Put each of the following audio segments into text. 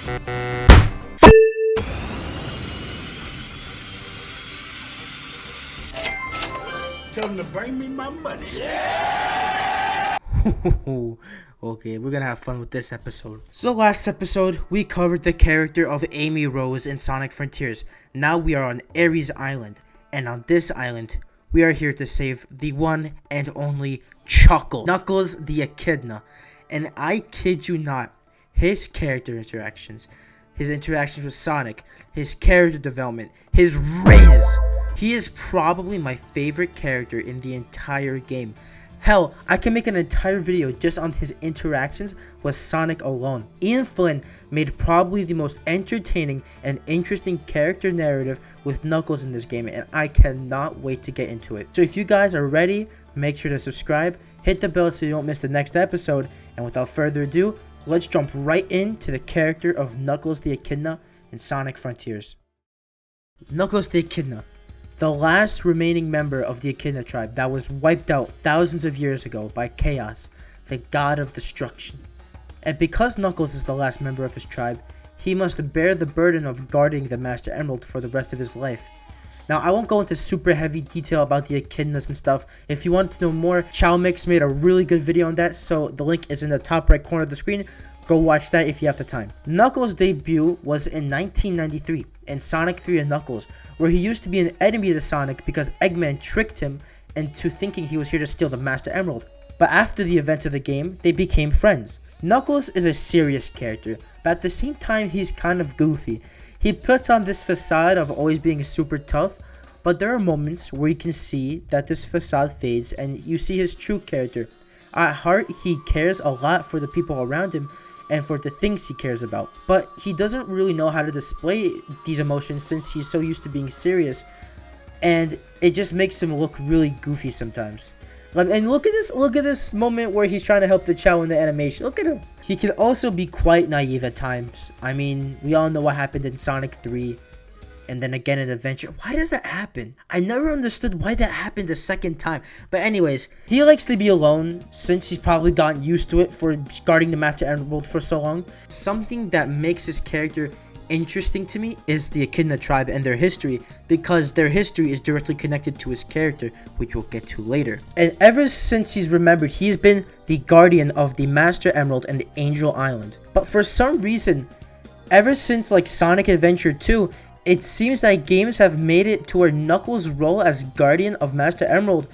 Tell them to bring me my money. Okay, we're gonna have fun with this episode. So last episode, we covered the character of Amy Rose in Sonic Frontiers. Now we are on Ares Island. And on this island, we are here to save the one and only Chuckles, Knuckles the Echidna. And I kid you not, his character interactions, his interactions with Sonic, his character development, his riz. He is probably my favorite character in the entire game. Hell, I can make an entire video just on his interactions with Sonic alone. Ian Flynn made probably the most entertaining and interesting character narrative with Knuckles in this game, and I cannot wait to get into it. So if you guys are ready, make sure to subscribe, hit the bell so you don't miss the next episode, and without further ado, let's jump right into the character of Knuckles the Echidna in Sonic Frontiers. Knuckles the Echidna, the last remaining member of the Echidna tribe that was wiped out thousands of years ago by Chaos, the god of destruction. And because Knuckles is the last member of his tribe, he must bear the burden of guarding the Master Emerald for the rest of his life. Now, I won't go into super heavy detail about the Echidnas and stuff. If you want to know more, Chowmix made a really good video on that, so the link is in the top right corner of the screen. Go watch that if you have the time. Knuckles' debut was in 1993 in Sonic 3 and Knuckles, where he used to be an enemy to Sonic because Eggman tricked him into thinking he was here to steal the Master Emerald. But after the events of the game, they became friends. Knuckles is a serious character, but at the same time he's kind of goofy. He puts on this facade of always being super tough, but there are moments where you can see that this facade fades and you see his true character. At heart, he cares a lot for the people around him and for the things he cares about, but he doesn't really know how to display these emotions since he's so used to being serious, and it just makes him look really goofy sometimes. And look at this moment where he's trying to help the Chow in the animation. Look at him. He can also be quite naive at times. I mean, we all know what happened in Sonic 3 and then again in Adventure. Why does that happen? I never understood why that happened the second time. But anyways, he likes to be alone since he's probably gotten used to it for guarding the Master Emerald for so long. Something that makes his character interesting to me is the Echidna tribe and their history, because their history is directly connected to his character, which we'll get to later. And ever since he's remembered, he's been the guardian of the Master Emerald and the Angel Island. But for some reason, ever since like Sonic Adventure 2, it seems that games have made it to where Knuckles' role as guardian of Master Emerald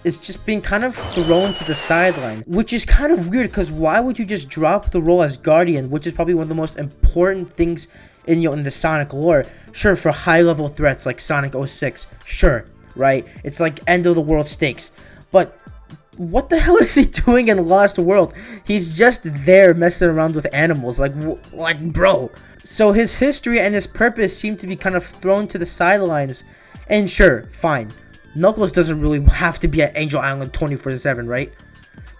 is just being kind of thrown to the sideline, which is kind of weird, because why would you just drop the role as guardian, which is probably one of the most important things in the Sonic lore? Sure, for high level threats like Sonic 06, sure, right? It's like end of the world stakes, but what the hell is he doing in Lost World? He's just there messing around with animals, like bro. So his history and his purpose seem to be kind of thrown to the sidelines. And sure, fine, Knuckles doesn't really have to be at Angel Island 24/7, right?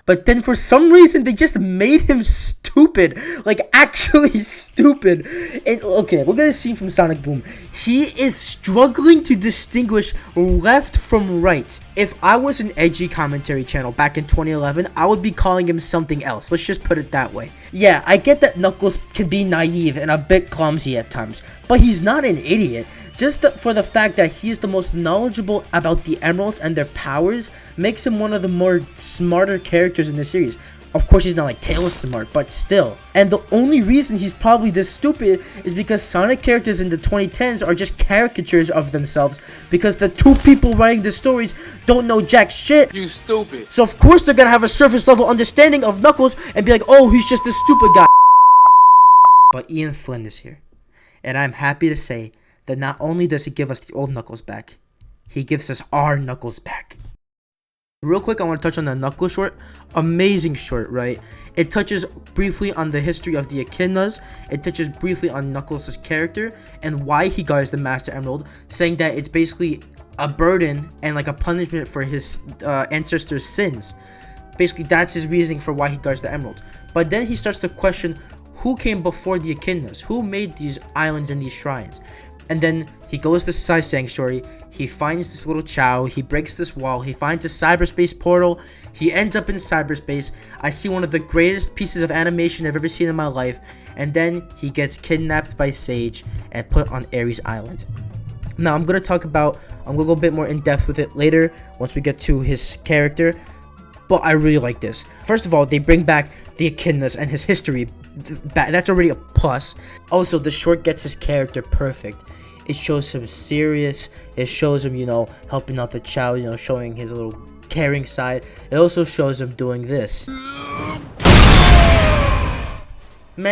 But then for some reason, they just made him stupid. Like, actually stupid. And, okay, we're gonna see from Sonic Boom. He is struggling to distinguish left from right. If I was an edgy commentary channel back in 2011, I would be calling him something else. Let's just put it that way. Yeah, I get that Knuckles can be naive and a bit clumsy at times, but he's not an idiot. Just for the fact that he is the most knowledgeable about the emeralds and their powers makes him one of the more smarter characters in the series. Of course, he's not like Tails smart, but still. And the only reason he's probably this stupid is because Sonic characters in the 2010s are just caricatures of themselves, because the two people writing the stories don't know jack shit. You stupid. So of course they're gonna have a surface level understanding of Knuckles and be like, oh, he's just this stupid guy. But Ian Flynn is here, and I'm happy to say that not only does he give us the old Knuckles back, he gives us our Knuckles back. Real quick, I want to touch on the Knuckles short. Amazing short, right? It touches briefly on the history of the Echidnas. It touches briefly on Knuckles' character and why he guards the Master Emerald, saying that it's basically a burden and like a punishment for his ancestors' sins. Basically, that's his reasoning for why he guards the Emerald. But then he starts to question who came before the Echidnas, who made these islands and these shrines. And then he goes to Sky Sanctuary, he finds this little Chow, he breaks this wall, he finds a cyberspace portal, he ends up in cyberspace. I see one of the greatest pieces of animation I've ever seen in my life, and then he gets kidnapped by Sage and put on Ares Island. Now I'm gonna go a bit more in depth with it later once we get to his character, but I really like this. First of all, they bring back the echidnas and his history. That's already a plus. Also, the short gets his character perfect. It shows him serious. It shows him, helping out the child, showing his little caring side. It also shows him doing this. Man,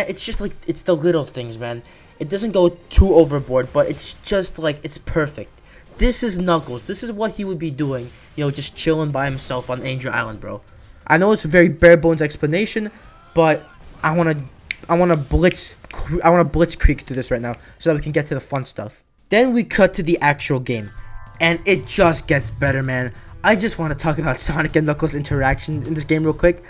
it's just like, it's the little things, man. It doesn't go too overboard, but it's just like, it's perfect. This is Knuckles. This is what he would be doing, just chilling by himself on Angel Island, bro. I know it's a very bare bones explanation, but I wanna blitzkrieg through this right now so that we can get to the fun stuff. Then we cut to the actual game, and it just gets better, man. I just want to talk about Sonic and Knuckles' interaction in this game real quick.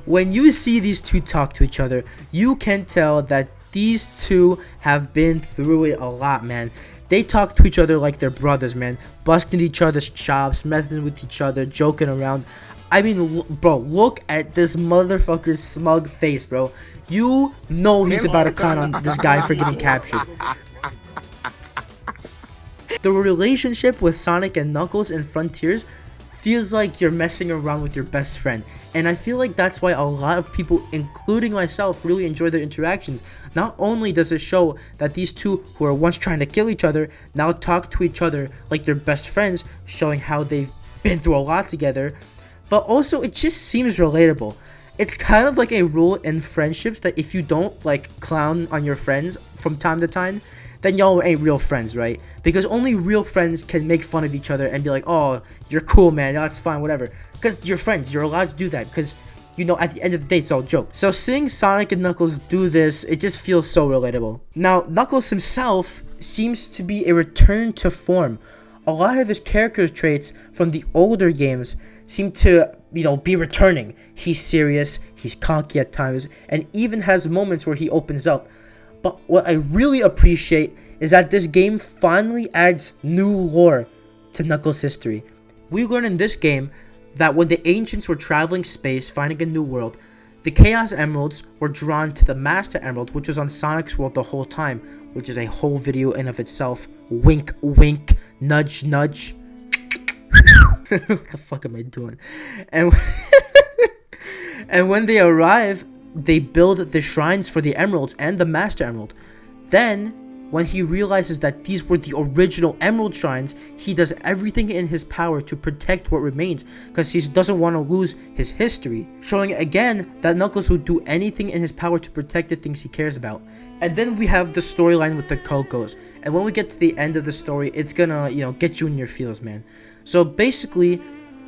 When you see these two talk to each other, you can tell that these two have been through it a lot, man. They talk to each other like they're brothers, man. Busting each other's chops, messing with each other, joking around. I mean, bro, look at this motherfucker's smug face, bro. You know he's about to clown on this guy for getting captured. The relationship with Sonic and Knuckles in Frontiers feels like you're messing around with your best friend. And I feel like that's why a lot of people, including myself, really enjoy their interactions. Not only does it show that these two who were once trying to kill each other now talk to each other like they're best friends, showing how they've been through a lot together, but also it just seems relatable. It's kind of like a rule in friendships that if you don't clown on your friends from time to time, then y'all ain't real friends, right? Because only real friends can make fun of each other and be like, oh, you're cool, man, that's fine, whatever. Because you're friends, you're allowed to do that, because, at the end of the day, it's all jokes. So seeing Sonic and Knuckles do this, it just feels so relatable. Now, Knuckles himself seems to be a return to form. A lot of his character traits from the older games seem to, be returning. He's serious, he's cocky at times, and even has moments where he opens up. But what I really appreciate is that this game finally adds new lore to Knuckles' history. We learn in this game that when the ancients were traveling space, finding a new world, the Chaos Emeralds were drawn to the Master Emerald, which was on Sonic's world the whole time, which is a whole video in of itself. Wink, wink, nudge, nudge. What the fuck am I doing? And and when they arrive, they build the shrines for the emeralds and the Master Emerald. Then, when he realizes that these were the original emerald shrines, he does everything in his power to protect what remains, because he doesn't want to lose his history, showing again that Knuckles would do anything in his power to protect the things he cares about. And then we have the storyline with the Cocos, and when we get to the end of the story, it's gonna, get you in your feels, man. So basically,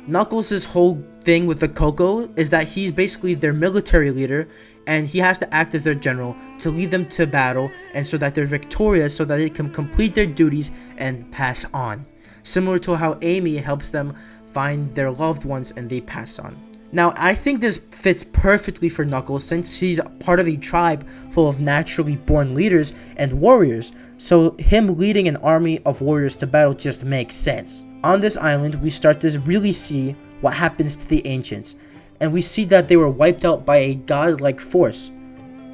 Knuckles' whole thing with the Coco is that he's basically their military leader, and he has to act as their general to lead them to battle, and so that they're victorious, so that they can complete their duties and pass on. Similar to how Amy helps them find their loved ones and they pass on. Now, I think this fits perfectly for Knuckles since he's part of a tribe full of naturally born leaders and warriors, so him leading an army of warriors to battle just makes sense. On this island, we start to really see what happens to the ancients, and we see that they were wiped out by a godlike force.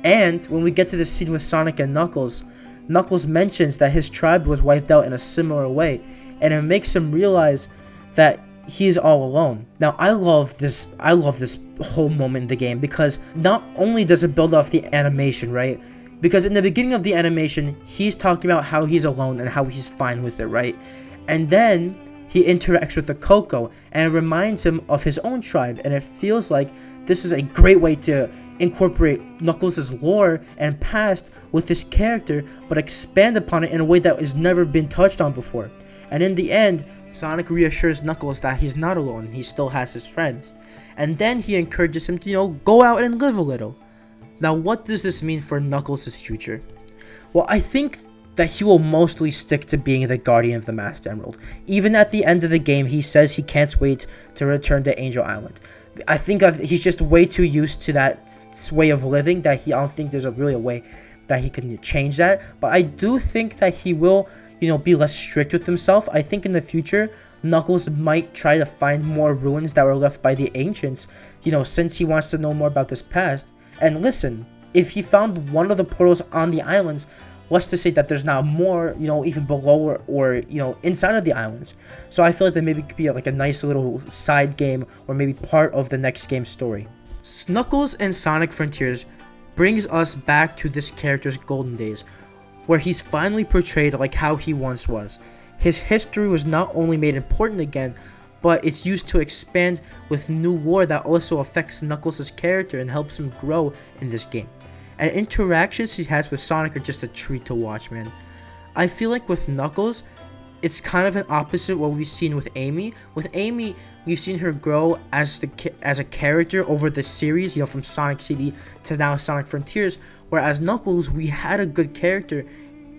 And when we get to the scene with Sonic and Knuckles, Knuckles mentions that his tribe was wiped out in a similar way, and it makes him realize that he is all alone. Now, I love this whole moment in the game, because not only does it build off the animation, right? Because in the beginning of the animation, he's talking about how he's alone and how he's fine with it, right? And then he interacts with the Coco, and it reminds him of his own tribe, and it feels like this is a great way to incorporate Knuckles' lore and past with his character, but expand upon it in a way that has never been touched on before. And in the end, Sonic reassures Knuckles that he's not alone, he still has his friends. And then he encourages him to, go out and live a little. Now, what does this mean for Knuckles' future? Well, I think that he will mostly stick to being the guardian of the Master Emerald. Even at the end of the game, he says he can't wait to return to Angel Island. I think he's just way too used to that way of living that I don't think there's really a way that he can change that. But I do think that he will, be less strict with himself. I think in the future, Knuckles might try to find more ruins that were left by the ancients, since he wants to know more about this past. And listen, if he found one of the portals on the islands, what's to say that there's not more, even below or inside of the islands. So I feel like that maybe could be like a nice little side game or maybe part of the next game's story. Knuckles and Sonic Frontiers brings us back to this character's golden days, where he's finally portrayed like how he once was. His history was not only made important again, but it's used to expand with new lore that also affects Knuckles' character and helps him grow in this game. And interactions he has with Sonic are just a treat to watch, man. I feel like with Knuckles, it's kind of an opposite what we've seen with Amy. With Amy, we've seen her grow as a character over the series, from Sonic CD to now Sonic Frontiers. Whereas Knuckles, we had a good character,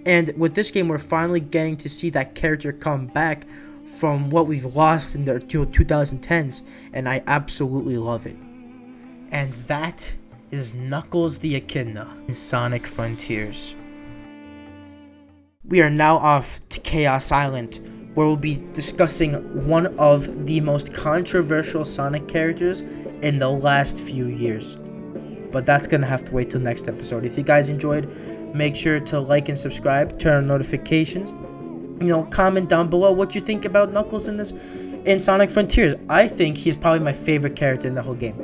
and with this game, we're finally getting to see that character come back from what we've lost in the 2010s, and I absolutely love it. And that is Knuckles the Echidna in Sonic Frontiers. We are now off to Chaos Island, where we'll be discussing one of the most controversial Sonic characters in the last few years. But that's gonna have to wait till next episode. If you guys enjoyed, make sure to like and subscribe, turn on notifications. Comment down below what you think about Knuckles in Sonic Frontiers. I think he's probably my favorite character in the whole game.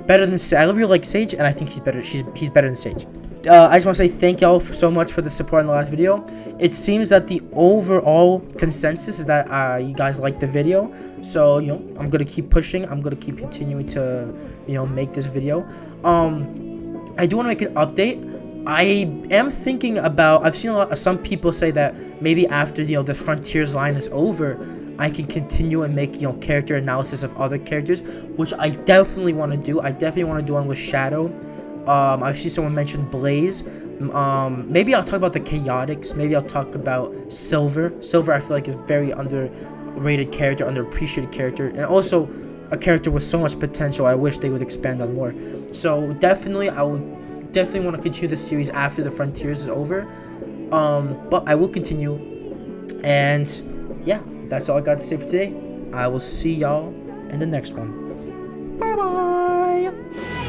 Better than I really like Sage, and I think he's better. He's better than Sage. I just want to say thank y'all so much for the support in the last video. It seems that the overall consensus is that you guys liked the video. So I'm gonna keep pushing. I'm gonna keep continuing to make this video. I do want to make an update. I am thinking about, I've seen some people say that maybe after the Frontiers line is over, I can continue and make character analysis of other characters, which I definitely want to do. I definitely want to do one with Shadow. I've seen someone mention Blaze. Maybe I'll talk about the Chaotix. Maybe I'll talk about Silver. Silver I feel like is very underrated character, underappreciated character, and also a character with so much potential. I wish they would expand on more. So definitely, I would definitely want to continue the series after the Frontiers is over. But I will continue. And yeah, that's all I got to say for today. I will see y'all in the next one. Bye bye.